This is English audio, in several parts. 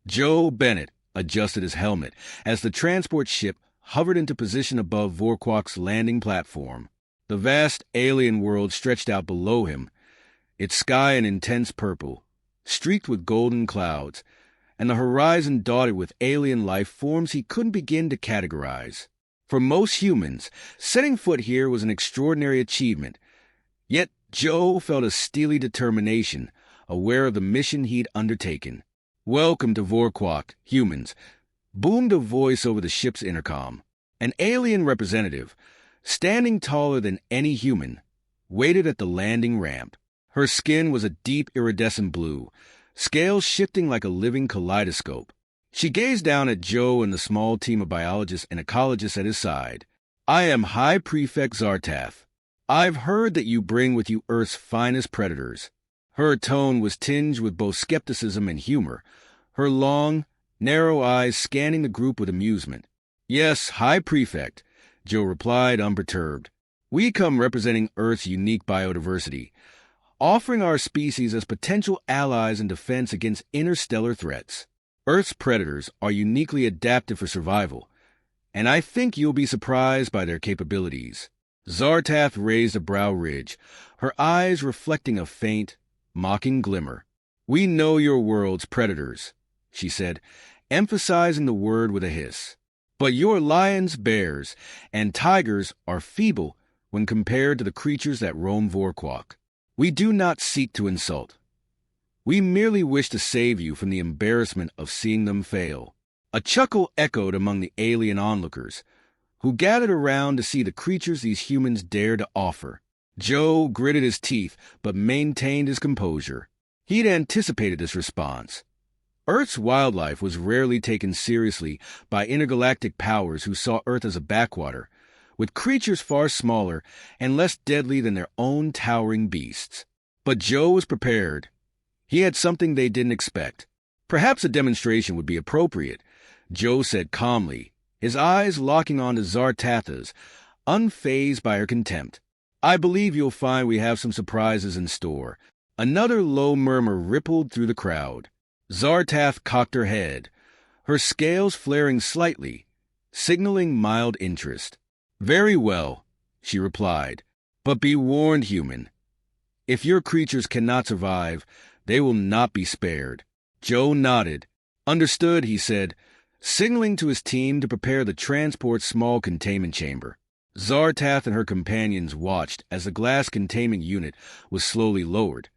Joe Bennett adjusted his helmet as the transport ship hovered into position above Vorquak's landing platform. The vast alien world stretched out below him, its sky an intense purple, streaked with golden clouds, and the horizon dotted with alien life forms he couldn't begin to categorize. For most humans, setting foot here was an extraordinary achievement, yet Joe felt a steely determination, aware of the mission he'd undertaken. "Welcome to Vorquak, humans," boomed a voice over the ship's intercom. An alien representative, standing taller than any human, waited at the landing ramp. Her skin was a deep iridescent blue, scales shifting like a living kaleidoscope. She gazed down at Joe and the small team of biologists and ecologists at his side. "I am High Prefect Zartath. I've heard that you bring with you Earth's finest predators." Her tone was tinged with both skepticism and humor, her long, narrow eyes scanning the group with amusement. "Yes, High Prefect," Joe replied, unperturbed. "We come representing Earth's unique biodiversity, offering our species as potential allies in defense against interstellar threats. Earth's predators are uniquely adapted for survival, and I think you'll be surprised by their capabilities." Zartath raised a brow ridge, her eyes reflecting a faint, mocking glimmer. "We know your world's predators," she said, emphasizing the word with a hiss. "But your lions, bears, and tigers are feeble when compared to the creatures that roam Vorquak. We do not seek to insult. We merely wish to save you from the embarrassment of seeing them fail." A chuckle echoed among the alien onlookers, who gathered around to see the creatures these humans dared to offer. Joe gritted his teeth but maintained his composure. He'd anticipated this response. Earth's wildlife was rarely taken seriously by intergalactic powers who saw Earth as a backwater, with creatures far smaller and less deadly than their own towering beasts. But Joe was prepared. He had something they didn't expect. "Perhaps a demonstration would be appropriate," Joe said calmly, his eyes locking onto Zartath's, unfazed by her contempt. "I believe you'll find we have some surprises in store." Another low murmur rippled through the crowd. Zartath cocked her head, her scales flaring slightly, signaling mild interest. "Very well," she replied, "but be warned, human. If your creatures cannot survive, they will not be spared." Joe nodded. "Understood," he said, signaling to his team to prepare the transport's small containment chamber. Zartath and her companions watched as the glass containment unit was slowly lowered,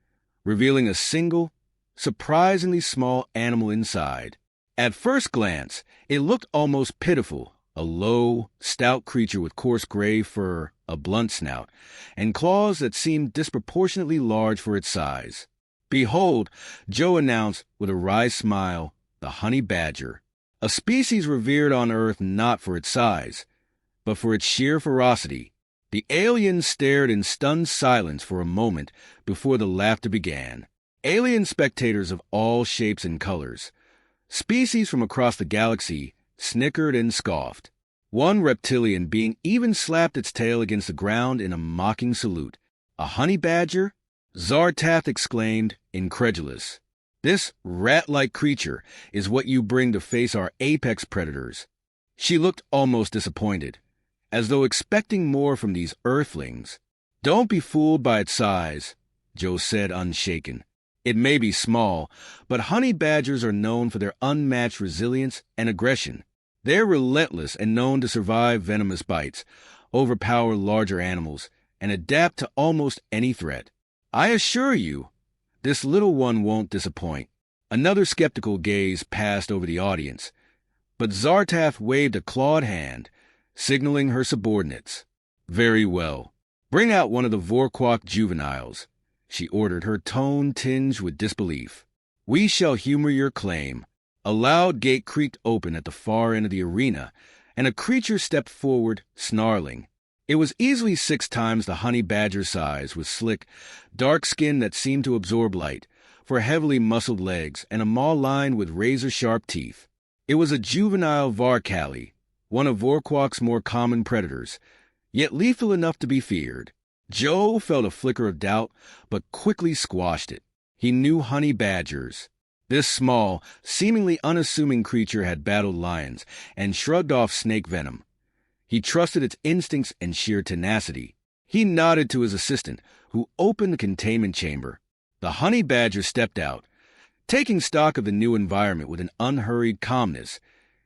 revealing a single, surprisingly small animal inside. At first glance, it looked almost pitiful, a low, stout creature with coarse gray fur, a blunt snout, and claws that seemed disproportionately large for its size. "Behold," Joe announced with a wry smile, "the honey badger, a species revered on Earth not for its size, but for its sheer ferocity." The aliens stared in stunned silence for a moment before the laughter began. Alien spectators of all shapes and colors, species from across the galaxy, snickered and scoffed. One reptilian being even slapped its tail against the ground in a mocking salute. "A honey badger?" Zartath exclaimed, incredulous. "This rat-like creature is what you bring to face our apex predators." She looked almost disappointed, as though expecting more from these earthlings. "Don't be fooled by its size," Joe said, unshaken. "It may be small, but honey badgers are known for their unmatched resilience and aggression. They're relentless and known to survive venomous bites, overpower larger animals, and adapt to almost any threat. I assure you, this little one won't disappoint." Another skeptical gaze passed over the audience, but Zartath waved a clawed hand, signaling her subordinates. "Very well. Bring out one of the Vorquak juveniles," she ordered, her tone tinged with disbelief. "We shall humor your claim." A loud gate creaked open at the far end of the arena, and a creature stepped forward, snarling. It was easily 6 times the honey badger size, with slick, dark skin that seemed to absorb light, for heavily muscled legs, and a maw lined with razor-sharp teeth. It was a juvenile Varkali, one of Vorquak's more common predators, yet lethal enough to be feared. Joe felt a flicker of doubt, but quickly squashed it. He knew honey badgers. This small, seemingly unassuming creature had battled lions and shrugged off snake venom. He trusted its instincts and sheer tenacity. He nodded to his assistant, who opened the containment chamber. The honey badger stepped out, taking stock of the new environment with an unhurried calmness,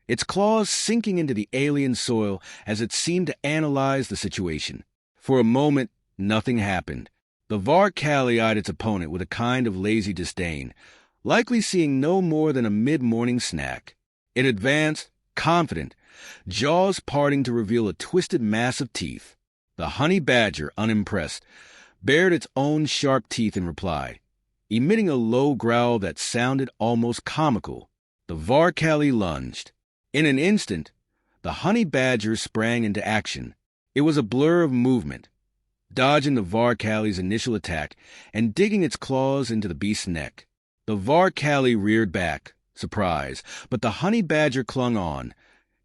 its claws sinking into the alien soil as it seemed to analyze the situation. For a moment, nothing happened. The Varkali eyed its opponent with a kind of lazy disdain, likely seeing no more than a mid-morning snack. It advanced, confident, jaws parting to reveal a twisted mass of teeth. The honey badger, unimpressed, bared its own sharp teeth in reply, emitting a low growl that sounded almost comical. The Varkali lunged. In an instant, the honey badger sprang into action. It was a blur of movement, dodging the Varkali's initial attack and digging its claws into the beast's neck. The Varkali reared back, surprised, but the honey badger clung on,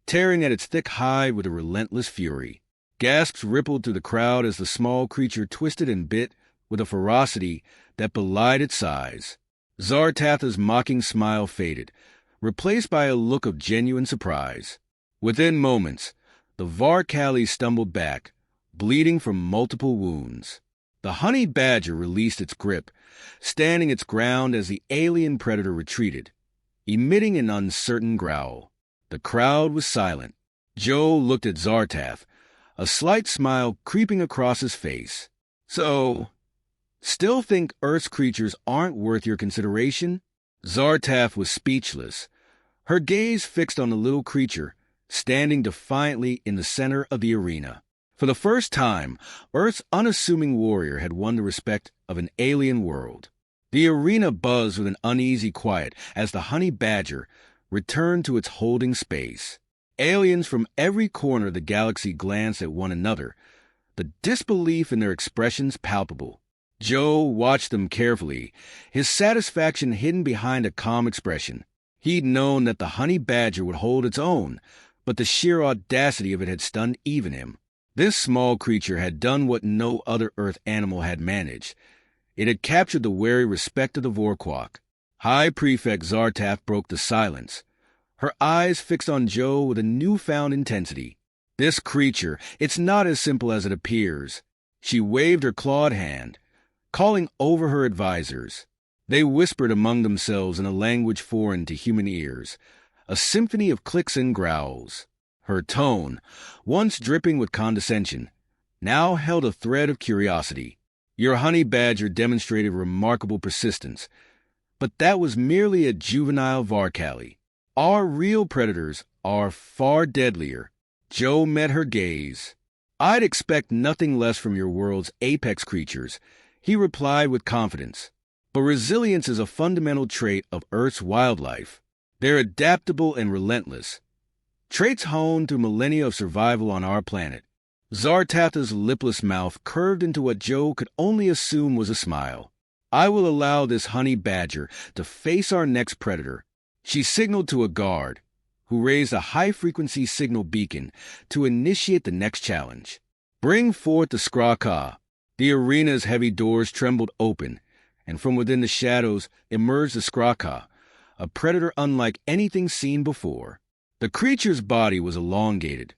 tearing at its thick hide with a relentless fury. Gasps rippled through the crowd as the small creature twisted and bit with a ferocity that belied its size. Zartatha's mocking smile faded, replaced by a look of genuine surprise. Within moments, the Varkali stumbled back, bleeding from multiple wounds. The honey badger released its grip, standing its ground as the alien predator retreated, emitting an uncertain growl. The crowd was silent. Joe looked at Zartath, a slight smile creeping across his face. So, still think Earth's creatures aren't worth your consideration? Zartath was speechless, her gaze fixed on the little creature, standing defiantly in the center of the arena. For the first time, Earth's unassuming warrior had won the respect of an alien world. The arena buzzed with an uneasy quiet as the honey badger returned to its holding space. Aliens from every corner of the galaxy glanced at one another, the disbelief in their expressions palpable. Joe watched them carefully, his satisfaction hidden behind a calm expression. He'd known that the honey badger would hold its own, but the sheer audacity of it had stunned even him. This small creature had done what no other Earth animal had managed. It had captured the wary respect of the Vorkwak. High Prefect Zartath broke the silence, her eyes fixed on Joe with a newfound intensity. This creature, it's not as simple as it appears. She waved her clawed hand, calling over her advisors. They whispered among themselves in a language foreign to human ears, a symphony of clicks and growls. Her tone, once dripping with condescension, now held a thread of curiosity. Your honey badger demonstrated remarkable persistence, but that was merely a juvenile Varkali. Our real predators are far deadlier. Joe met her gaze. I'd expect nothing less from your world's apex creatures, he replied with confidence. But resilience is a fundamental trait of Earth's wildlife. They're adaptable and relentless, traits honed through millennia of survival on our planet. Zartatha's lipless mouth curved into what Joe could only assume was a smile. I will allow this honey badger to face our next predator. She signaled to a guard, who raised a high-frequency signal beacon to initiate the next challenge. Bring forth the Skra-Ka. The arena's heavy doors trembled open, and from within the shadows emerged the Skra-Ka, a predator unlike anything seen before. The creature's body was elongated,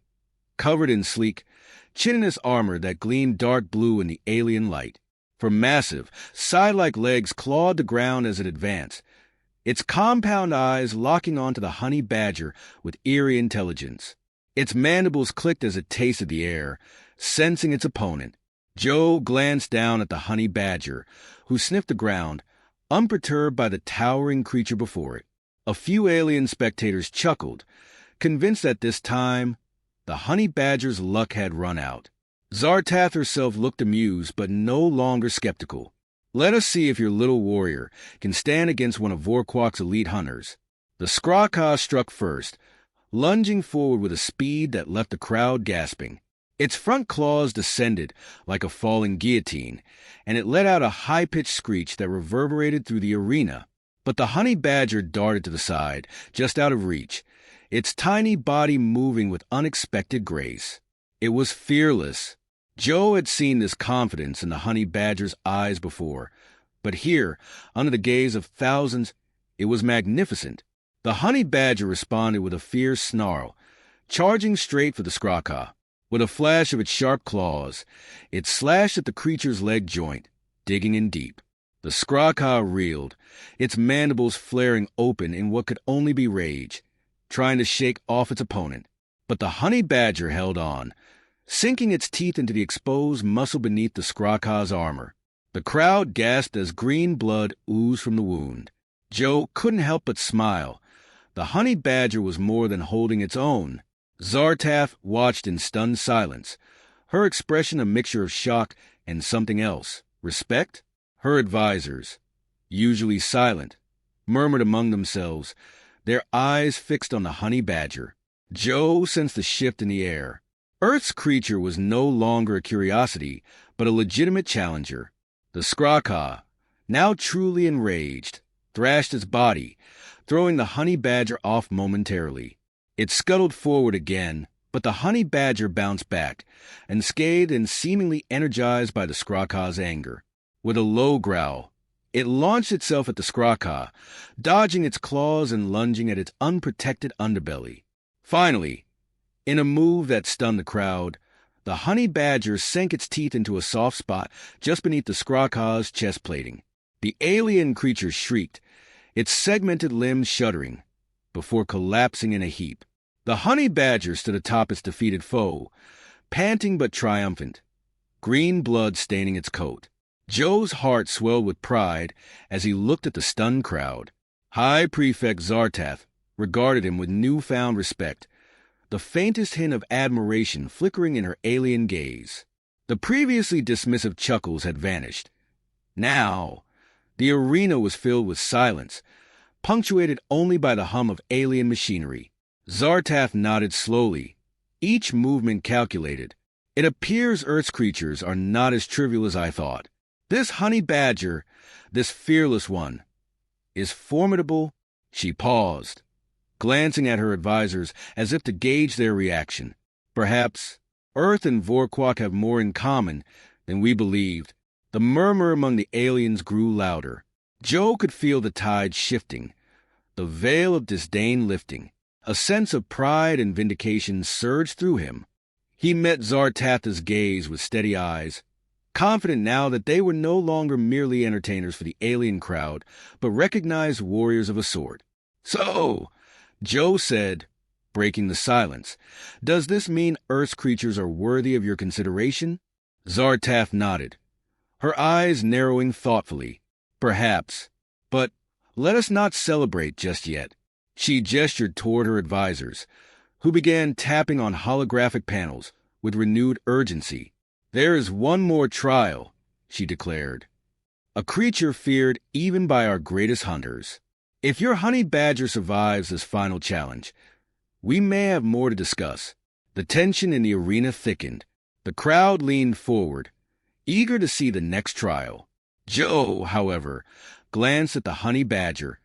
covered in sleek, chitinous armor that gleamed dark blue in the alien light. For massive, side-like legs clawed the ground as it advanced, its compound eyes locking onto the honey badger with eerie intelligence. Its mandibles clicked as it tasted the air, sensing its opponent. Joe glanced down at the honey badger, who sniffed the ground, unperturbed by the towering creature before it. A few alien spectators chuckled, convinced that this time the honey badger's luck had run out. Zartath herself looked amused, but no longer skeptical. Let us see if your little warrior can stand against one of Vorkwak's elite hunters. The Skra-Ka struck first, lunging forward with a speed that left the crowd gasping. Its front claws descended like a falling guillotine, and it let out a high-pitched screech that reverberated through the arena. But the honey badger darted to the side, just out of reach, its tiny body moving with unexpected grace. It was fearless. Joe had seen this confidence in the honey badger's eyes before, but here, under the gaze of thousands, It was magnificent. The honey badger responded with a fierce snarl, charging straight for the Skraka. With a flash of its sharp claws, it slashed at the creature's leg joint, digging in deep. The Skraka reeled, its mandibles flaring open in what could only be rage, trying to shake off its opponent. But the honey badger held on, sinking its teeth into the exposed muscle beneath the Skraka's armor. The crowd gasped as green blood oozed from the wound. Joe couldn't help but smile. The honey badger was more than holding its own. Zartaf watched in stunned silence, her expression a mixture of shock and something else. Respect? Her advisors, usually silent, murmured among themselves, their eyes fixed on the honey badger. Joe sensed the shift in the air. Earth's creature was no longer a curiosity, but a legitimate challenger. The Skraka, now truly enraged, thrashed its body, throwing the honey badger off momentarily. It scuttled forward again, but the honey badger bounced back, unscathed and seemingly energized by the Skraka's anger. With a low growl, it launched itself at the Skraka, dodging its claws and lunging at its unprotected underbelly. Finally, in a move that stunned the crowd, the honey badger sank its teeth into a soft spot just beneath the Skraka's chest plating. The alien creature shrieked, its segmented limbs shuddering, before collapsing in a heap. The honey badger stood atop its defeated foe, panting but triumphant, green blood staining its coat. Joe's heart swelled with pride as he looked at the stunned crowd. High Prefect Zartaf regarded him with newfound respect, the faintest hint of admiration flickering in her alien gaze. The previously dismissive chuckles had vanished. Now, the arena was filled with silence, punctuated only by the hum of alien machinery. Zartaf nodded slowly, each movement calculated. It appears Earth's creatures are not as trivial as I thought. This honey badger, this fearless one, is formidable. She paused, glancing at her advisors as if to gauge their reaction. Perhaps Earth and Vorkwak have more in common than we believed. The murmur among the aliens grew louder. Joe could feel the tide shifting, the veil of disdain lifting. A sense of pride and vindication surged through him. He met Zartaf's gaze with steady eyes, confident now that they were no longer merely entertainers for the alien crowd, but recognized warriors of a sort. "So," Joe said, breaking the silence, "does this mean Earth's creatures are worthy of your consideration?" Zartaf nodded, her eyes narrowing thoughtfully. "Perhaps, but let us not celebrate just yet." She gestured toward her advisors, who began tapping on holographic panels with renewed urgency. "There is one more trial," she declared. "A creature feared even by our greatest hunters. If your honey badger survives this final challenge, we may have more to discuss." The tension in the arena thickened. The crowd leaned forward, eager to see the next trial. Joe, however, glanced at the honey badger,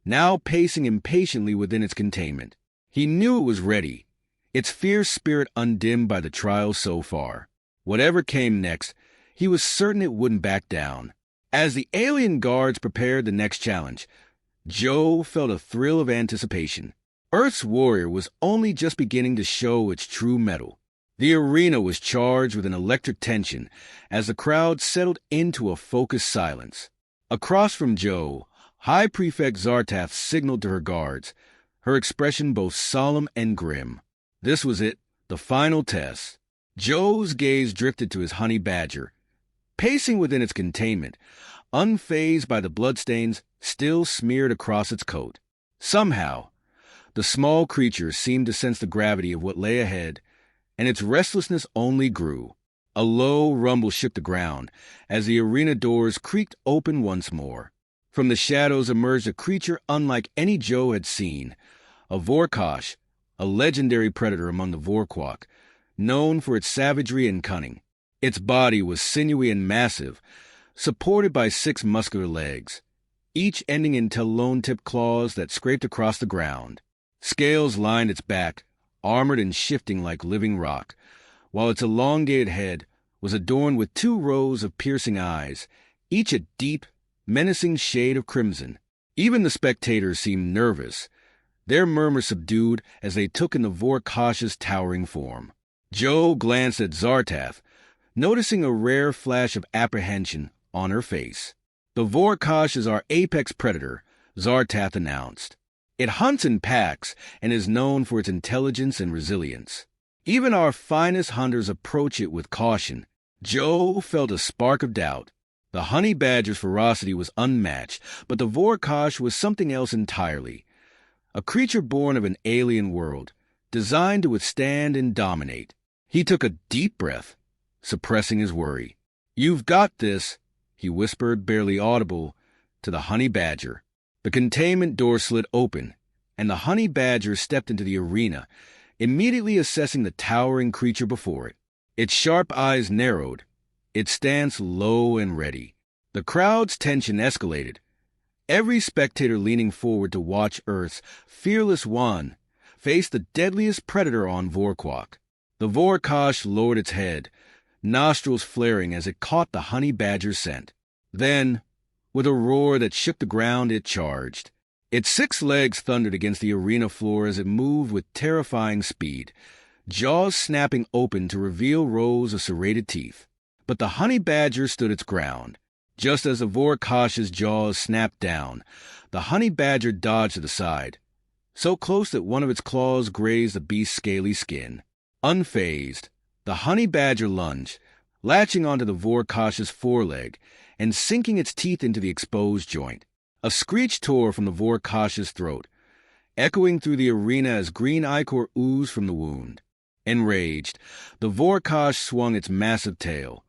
now pacing impatiently within its containment. He knew it was ready, its fierce spirit undimmed by the trial so far. Whatever came next, he was certain it wouldn't back down. As the alien guards prepared the next challenge, Joe felt a thrill of anticipation. Earth's warrior was only just beginning to show its true mettle. The arena was charged with an electric tension as the crowd settled into a focused silence. Across from Joe, High Prefect Zartaf signaled to her guards, her expression both solemn and grim. This was it, the final test. Joe's gaze drifted to his honey badger, pacing within its containment, unfazed by the bloodstains still smeared across its coat. Somehow, the small creature seemed to sense the gravity of what lay ahead, and its restlessness only grew. A low rumble shook the ground as the arena doors creaked open once more. From the shadows emerged a creature unlike any Joe had seen, a Vorkosh, a legendary predator among the Vorkwak, known for its savagery and cunning. Its body was sinewy and massive, supported by 6 muscular legs, each ending in talon-tipped claws that scraped across the ground. Scales lined its back, armored and shifting like living rock, while its elongated head was adorned with 2 rows of piercing eyes, each a deep, menacing shade of crimson. Even the spectators seemed nervous, their murmurs subdued as they took in the Vorkosh's towering form. Joe glanced at Zartath, noticing a rare flash of apprehension on her face. "The Vorkosh is our apex predator," Zartath announced. "It hunts in packs and is known for its intelligence and resilience. Even our finest hunters approach it with caution." Joe felt a spark of doubt. The honey badger's ferocity was unmatched, but the Vorkosh was something else entirely. A creature born of an alien world, designed to withstand and dominate. He took a deep breath, suppressing his worry. "You've got this," he whispered, barely audible, to the honey badger. The containment door slid open, and the honey badger stepped into the arena, immediately assessing the towering creature before it. Its sharp eyes narrowed, its stance low and ready. The crowd's tension escalated, every spectator leaning forward to watch Earth's fearless one face the deadliest predator on Vorkwak. The Vorkosh lowered its head, nostrils flaring as it caught the honey badger's scent. Then, with a roar that shook the ground, it charged. Its 6 legs thundered against the arena floor as it moved with terrifying speed, jaws snapping open to reveal rows of serrated teeth. But the honey badger stood its ground. Just as the Vorkosh's jaws snapped down, the honey badger dodged to the side, so close that one of its claws grazed the beast's scaly skin. Unfazed, the honey badger lunged, latching onto the Vorkosh's foreleg and sinking its teeth into the exposed joint. A screech tore from the Vorkosh's throat, echoing through the arena as green ichor oozed from the wound. Enraged, the Vorkosh swung its massive tail,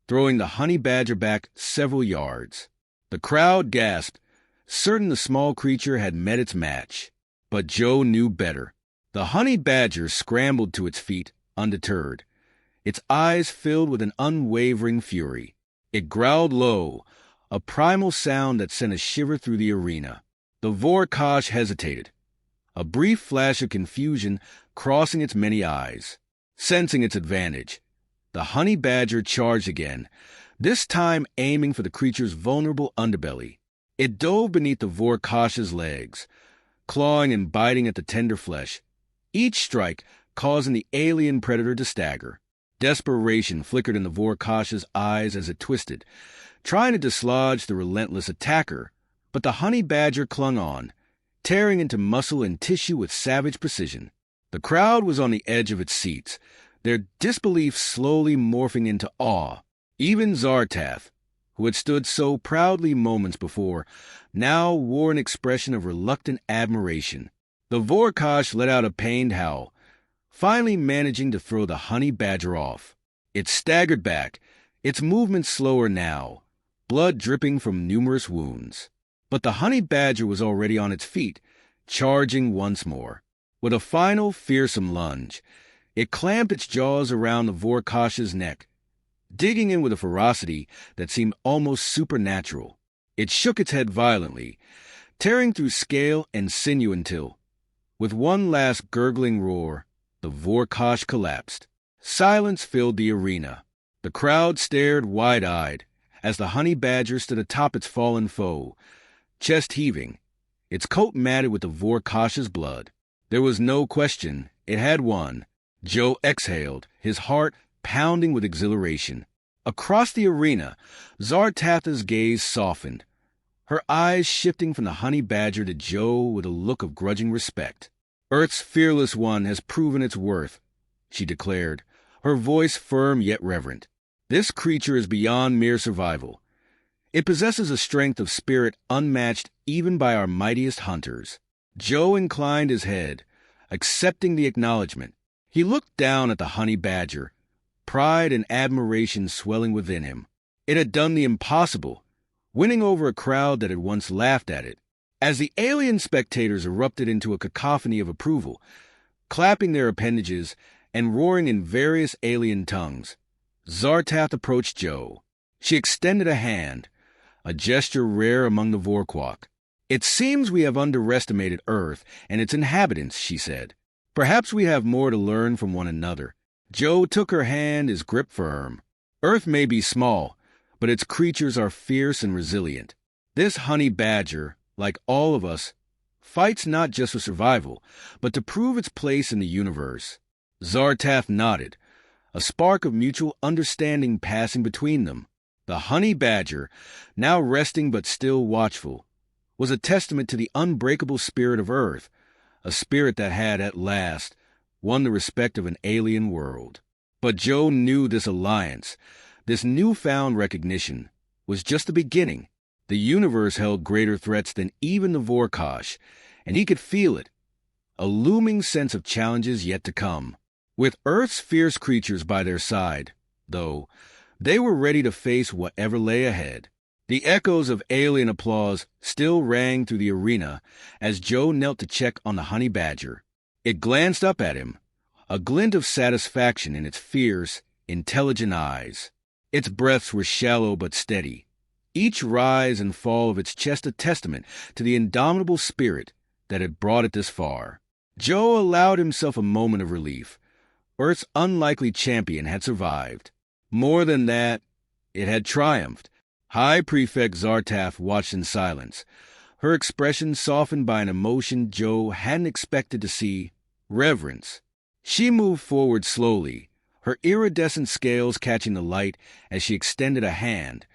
throwing the honey badger back several yards. The crowd gasped, certain the small creature had met its match. But Joe knew better. The honey badger scrambled to its feet, undeterred, its eyes filled with an unwavering fury. It growled low, a primal sound that sent a shiver through the arena. The Vorkosh hesitated, a brief flash of confusion crossing its many eyes. Sensing its advantage, the honey badger charged again, this time aiming for the creature's vulnerable underbelly. It dove beneath the Vorkosh's legs, clawing and biting at the tender flesh, each strike causing the alien predator to stagger. Desperation flickered in the Vorkosh's eyes as it twisted, trying to dislodge the relentless attacker, but the honey badger clung on, tearing into muscle and tissue with savage precision. The crowd was on the edge of its seats, their disbelief slowly morphing into awe. Even Zartath, who had stood so proudly moments before, now wore an expression of reluctant admiration. The Vorkosh let out a pained howl, finally managing to throw the honey badger off. It staggered back, its movements slower now, blood dripping from numerous wounds. But the honey badger was already on its feet, charging once more. With a final fearsome lunge, it clamped its jaws around the Vorkosh's neck, digging in with a ferocity that seemed almost supernatural. It shook its head violently, tearing through scale and sinew until, with one last gurgling roar, the Vorkosh collapsed. Silence filled the arena. The crowd stared wide-eyed as the honey badger stood atop its fallen foe, chest heaving, its coat matted with the Vorkosh's blood. There was no question it had won. Joe exhaled, his heart pounding with exhilaration. Across the arena, Zartatha's gaze softened, her eyes shifting from the honey badger to Joe with a look of grudging respect. "Earth's fearless one has proven its worth," she declared, her voice firm yet reverent. "This creature is beyond mere survival. It possesses a strength of spirit unmatched even by our mightiest hunters." Joe inclined his head, accepting the acknowledgement. He looked down at the honey badger, pride and admiration swelling within him. It had done the impossible, winning over a crowd that had once laughed at it. As the alien spectators erupted into a cacophony of approval, clapping their appendages and roaring in various alien tongues, Zartath approached Joe. She extended a hand, a gesture rare among the Vorkwak. "It seems we have underestimated Earth and its inhabitants," she said. "Perhaps we have more to learn from one another." Joe took her hand, his grip firm. "Earth may be small, but its creatures are fierce and resilient. This honey badger, like all of us, fights not just for survival, but to prove its place in the universe. Zartath nodded, a spark of mutual understanding passing between them. The honey badger, now resting but still watchful, was a testament to the unbreakable spirit of Earth, a spirit that had, at last, won the respect of an alien world. But Joe knew this alliance, this newfound recognition, was just the beginning. The universe held greater threats than even the Vorkosh, and he could feel it, a looming sense of challenges yet to come. With Earth's fierce creatures by their side, though, they were ready to face whatever lay ahead. The echoes of alien applause still rang through the arena as Joe knelt to check on the honey badger. It glanced up at him, a glint of satisfaction in its fierce, intelligent eyes. Its breaths were shallow but steady, each rise and fall of its chest a testament to the indomitable spirit that had brought it this far. Joe allowed himself a moment of relief. Earth's unlikely champion had survived. More than that, it had triumphed. High Prefect Zartath watched in silence, her expression softened by an emotion Joe hadn't expected to see: reverence. She moved forward slowly, her iridescent scales catching the light as she extended a hand,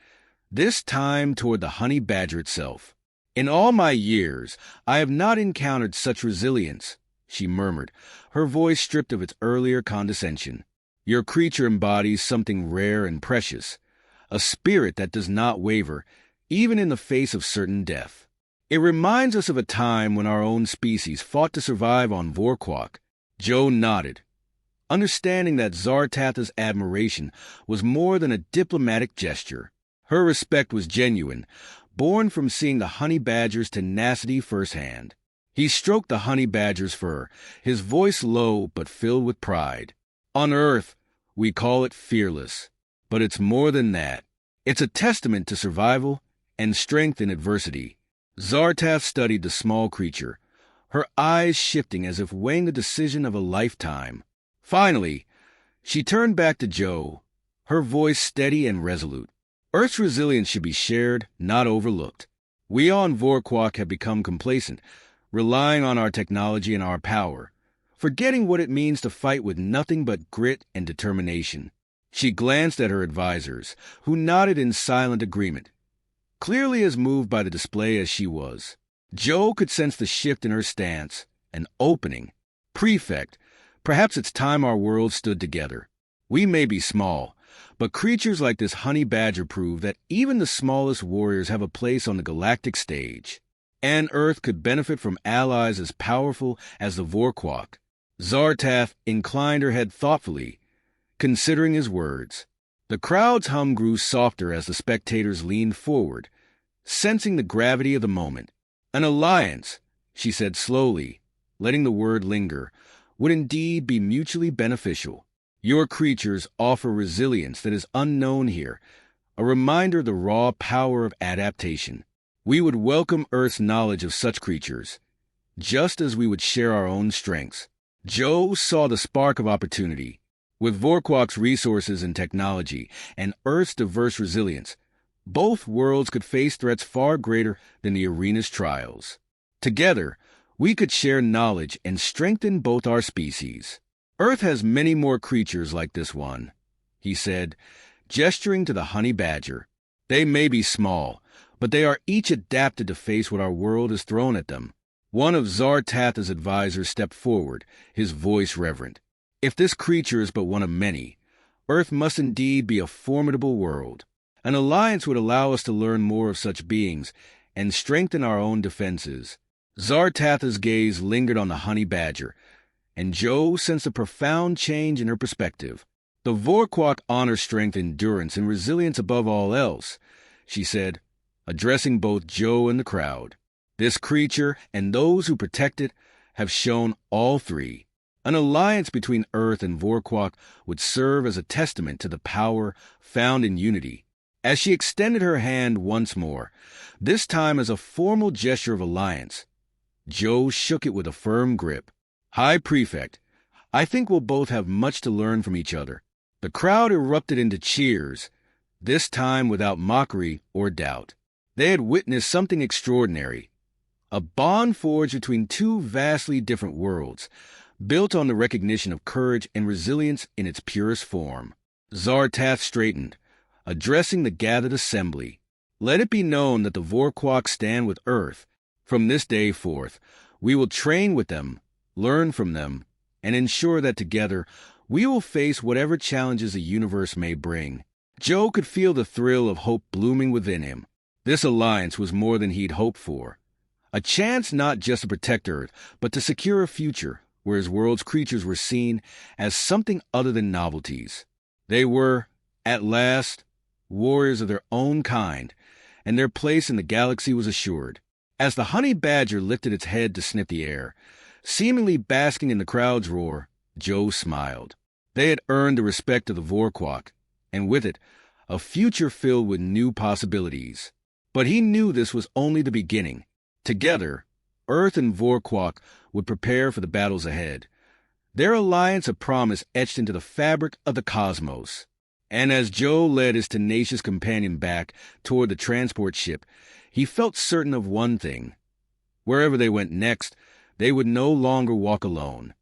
this time toward the honey badger itself. "In all my years, I have not encountered such resilience," she murmured, her voice stripped of its earlier condescension. "Your creature embodies something rare and precious, a spirit that does not waver, even in the face of certain death. It reminds us of a time when our own species fought to survive on Vorkwak." Joe nodded, understanding that Zartath's admiration was more than a diplomatic gesture. Her respect was genuine, born from seeing the honey badger's tenacity firsthand. He stroked the honey badger's fur, his voice low but filled with pride. "On Earth, we call it fearless. But it's more than that. It's a testament to survival and strength in adversity." Zartath studied the small creature, her eyes shifting as if weighing the decision of a lifetime. Finally, she turned back to Joe, her voice steady and resolute. "Earth's resilience should be shared, not overlooked. We on Vorkwak have become complacent, relying on our technology and our power, forgetting what it means to fight with nothing but grit and determination." She glanced at her advisors, who nodded in silent agreement, clearly as moved by the display as she was. Joe could sense the shift in her stance, an opening. "Prefect, perhaps it's time our worlds stood together. We may be small, but creatures like this honey badger prove that even the smallest warriors have a place on the galactic stage. And Earth could benefit from allies as powerful as the Vorkwak." Zartath inclined her head thoughtfully, considering his words. The crowd's hum grew softer as the spectators leaned forward, sensing the gravity of the moment. "An alliance," she said slowly, letting the word linger, "would indeed be mutually beneficial. Your creatures offer resilience that is unknown here, a reminder of the raw power of adaptation. We would welcome Earth's knowledge of such creatures, just as we would share our own strengths." Joe saw the spark of opportunity. With Vorkwak's resources and technology, and Earth's diverse resilience, both worlds could face threats far greater than the arena's trials. Together, we could share knowledge and strengthen both our species. "Earth has many more creatures like this one," he said, gesturing to the honey badger. "They may be small, but they are each adapted to face what our world has thrown at them." One of Zartath's advisors stepped forward, his voice reverent. "If this creature is but one of many, Earth must indeed be a formidable world. An alliance would allow us to learn more of such beings and strengthen our own defenses." Zartath's gaze lingered on the honey badger, and Joe sensed a profound change in her perspective. "The Vorkwak honor strength, endurance, and resilience above all else," she said, addressing both Joe and the crowd. "This creature and those who protect it have shown all three. An alliance between Earth and Vorkwak would serve as a testament to the power found in unity." As she extended her hand once more, this time as a formal gesture of alliance, Joe shook it with a firm grip. "High Prefect, I think we'll both have much to learn from each other." The crowd erupted into cheers, this time without mockery or doubt. They had witnessed something extraordinary, a bond forged between two vastly different worlds, built on the recognition of courage and resilience in its purest form. Zartath straightened, addressing the gathered assembly. Let it be known that the Vorquak stand with Earth. From this day forth, we will train with them, learn from them, and ensure that together we will face whatever challenges the universe may bring. Joe could feel the thrill of hope blooming within him. This alliance was more than he'd hoped for. A chance not just to protect Earth, but to secure a future where his world's creatures were seen as something other than novelties. They were, at last, warriors of their own kind, and their place in the galaxy was assured. As the honey badger lifted its head to sniff the air, seemingly basking in the crowd's roar, Joe smiled. They had earned the respect of the Vorquak, and with it, a future filled with new possibilities. But he knew this was only the beginning. Together, Earth and Vorquak would prepare for the battles ahead, their alliance a promise etched into the fabric of the cosmos. And as Joe led his tenacious companion back toward the transport ship, he felt certain of one thing. Wherever they went next, they would no longer walk alone.